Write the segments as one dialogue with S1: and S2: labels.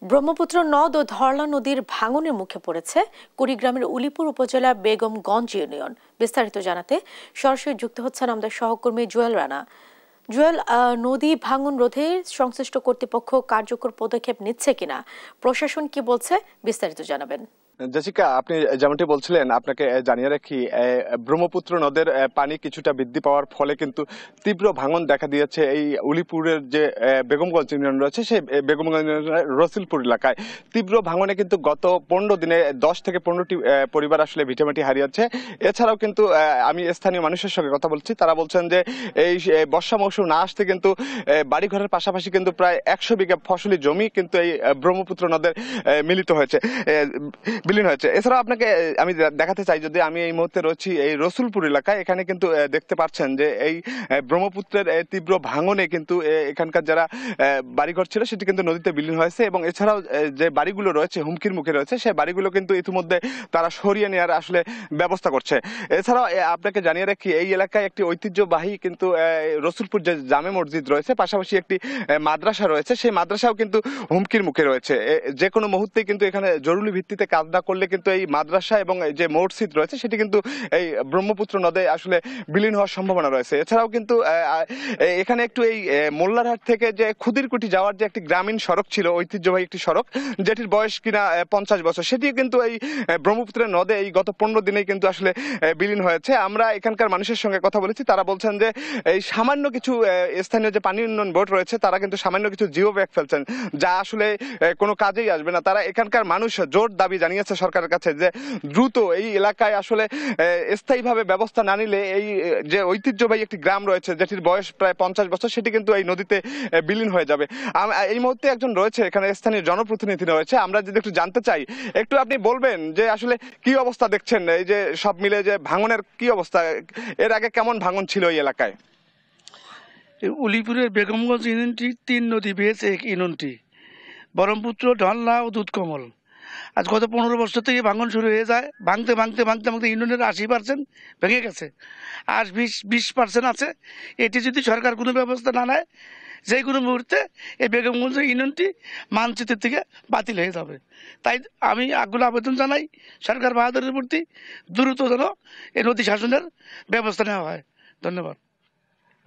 S1: ব্রহ্মপুত্র নদ ও ধরলা নদীর ভাঙনের মুখে পড়েছে কুড়িগ্রামের উলিপুর উপজেলা বেগমগঞ্জ ইউনিয়ন। বিস্তারিত জানাতে সরাসরি যুক্ত হচ্ছেন আমাদের সহকর্মী জুয়েল রানা। জুয়েল, নদী ভাঙন রোধে সংশ্লিষ্ট কর্তৃপক্ষ কার্যকর পদক্ষেপ নিচ্ছে কিনা, প্রশাসন কি বলছে, বিস্তারিত জানাবেন।
S2: জেসিকা, আপনি যেমনটি বলছিলেন, আপনাকে জানিয়ে রাখি ব্রহ্মপুত্র নদের পানি কিছুটা বৃদ্ধি পাওয়ার ফলে কিন্তু তীব্র ভাঙন দেখা দিয়েছে এই উলিপুরের যে বেগমগঞ্জ ইউনিয়ন রয়েছে সেই বেগমগঞ্জ রসিলপুর এলাকায়। তীব্র ভাঙনে কিন্তু গত 15 দিনে 10 থেকে 15টি পরিবার আসলে ভিটেমাটি হারিয়েছে। এছাড়াও কিন্তু আমি স্থানীয় মানুষের সঙ্গে কথা বলছি, তারা বলছেন যে এই বর্ষা মৌসুম না আসতে কিন্তু বাড়িঘরের পাশাপাশি কিন্তু প্রায় 100 বিঘা ফসলি জমি কিন্তু এই ব্রহ্মপুত্র নদের মিলিত হয়েছে, বিলীন হয়েছে। এছাড়াও আপনাকে আমি দেখাতে চাই, যদি আমি এই মুহূর্তে রয়েছি এই রসুলপুর এলাকায়, এখানে কিন্তু দেখতে পাচ্ছেন যে এই ব্রহ্মপুত্রের তীব্র ভাঙনে কিন্তু এখানকার যারা বাড়িঘর ছিল সেটি কিন্তু নদীতে বিলীন হয়েছে, এবং এছাড়াও যে বাড়িগুলো রয়েছে হুমকির মুখে রয়েছে সেই বাড়িগুলো কিন্তু ইতিমধ্যে তারা সরিয়ে নেওয়ার আসলে ব্যবস্থা করছে। এছাড়াও আপনাকে জানিয়ে রাখি, এই এলাকায় একটি ঐতিহ্যবাহী কিন্তু রসুলপুর যে জামে মসজিদ রয়েছে, পাশাপাশি একটি মাদ্রাসা রয়েছে, সেই মাদ্রাসাও কিন্তু হুমকির মুখে রয়েছে। যে কোনো মুহূর্তে কিন্তু এখানে জরুরি ভিত্তিতে কাজ না করলে কিন্তু এই মাদ্রাসা এবং যে মসজিদ রয়েছে সেটি কিন্তু এই ব্রহ্মপুত্র নদে আসলে বিলীন হওয়ার সম্ভাবনা রয়েছে। এছাড়াও কিন্তু এখানে একটু এই মোল্লারহাট থেকে যে খুদিরকুটি যাওয়ার যে একটি গ্রামীণ সড়ক ছিল, ঐতিহ্যবাহী একটি সড়ক যেটির বয়স কিনা 50 বছর, সেটিও কিন্তু এই ব্রহ্মপুত্রের নদে এই গত 15 দিনেই কিন্তু আসলে বিলীন হয়েছে। আমরা এখানকার মানুষের সঙ্গে কথা বলেছি, তারা বলছেন যে এই সামান্য কিছু স্থানীয় যে পানি উন্নয়ন বোর্ড রয়েছে তারা কিন্তু সামান্য কিছু জিও ব্যাগ ফেলছেন, যা আসলে কোনো কাজেই আসবে না। তারা এখানকার মানুষ জোর দাবি জানিয়েছে সরকারের কাছে যে দ্রুত এই এলাকায় আসলে স্থায়ীভাবে ব্যবস্থা না নিলে এই যে ঐতিহ্যবাহী একটি গ্রাম রয়েছে যেটির বয়স প্রায় 50 বছর সেটি কিন্তু এই নদীতে বিলীন হয়ে যাবে। এই মুহূর্তে একজন রয়েছে এখানে, স্থানীয় জনপ্রতিনিধি রয়েছে, আমরা যদি একটু জানতে চাই, একটু আপনি বলবেন যে আসলে কি অবস্থা দেখছেন, এই যে সব মিলে যে ভাঙনের কি অবস্থা, এর আগে কেমন ভাঙন ছিল এই এলাকায়?
S3: উলিপুরের বেগমগঞ্জ ইউনিয়নটি 3 নদী পেয়েছে এক ইউনিয়নটি, ব্রহ্মপুত্র, ঢলনা ও দুধকমল। আজ গত 15 বছর থেকে ভাঙন শুরু হয়ে যায়, ভাঙতে ভাঙতে ভাঙতে ভাঙতে ইউনিয়নের 80% ভেঙে গেছে, আর 20% আছে। এটি যদি সরকার কোনো ব্যবস্থা না নেয়, যে কোনো মুহূর্তে এই বেগমগঞ্জ ইউনিয়নটি মানচিত্র থেকে বাতিল হয়ে যাবে। তাই আমি আগ্রহ আবেদন জানাই সরকার বাহাদুরের প্রতি, দ্রুত যেন এই নদী শাসনের ব্যবস্থা নেওয়া হয়। ধন্যবাদ।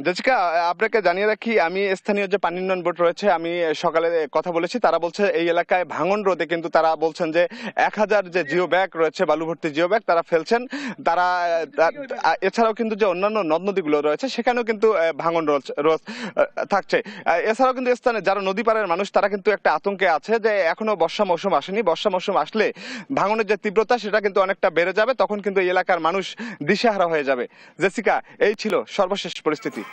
S2: জেসিকা, আপনাকে জানিয়ে রাখি, আমি স্থানীয় যে পানি উন্নয়ন বোর্ড রয়েছে আমি সকালে কথা বলেছি, তারা বলছে এই এলাকায় ভাঙন রোধে কিন্তু তারা বলছেন যে 1000 যে জিও ব্যাগ রয়েছে, বালু ভর্তি জিও ব্যাগ তারা ফেলছেন। তারা এছাড়াও কিন্তু যে অন্যান্য নদ নদীগুলো রয়েছে সেখানেও কিন্তু ভাঙন রোধ থাকছে। এছাড়াও কিন্তু স্থানে যারা নদী পাড়ের মানুষ তারা কিন্তু একটা আতঙ্কে আছে যে এখনো বর্ষা মৌসুম আসেনি, বর্ষা মৌসুম আসলে ভাঙনের যে তীব্রতা সেটা কিন্তু অনেকটা বেড়ে যাবে, তখন কিন্তু এই এলাকার মানুষ দিশেহারা হয়ে যাবে। জেসিকা, এই ছিল সর্বশেষ পরিস্থিতি।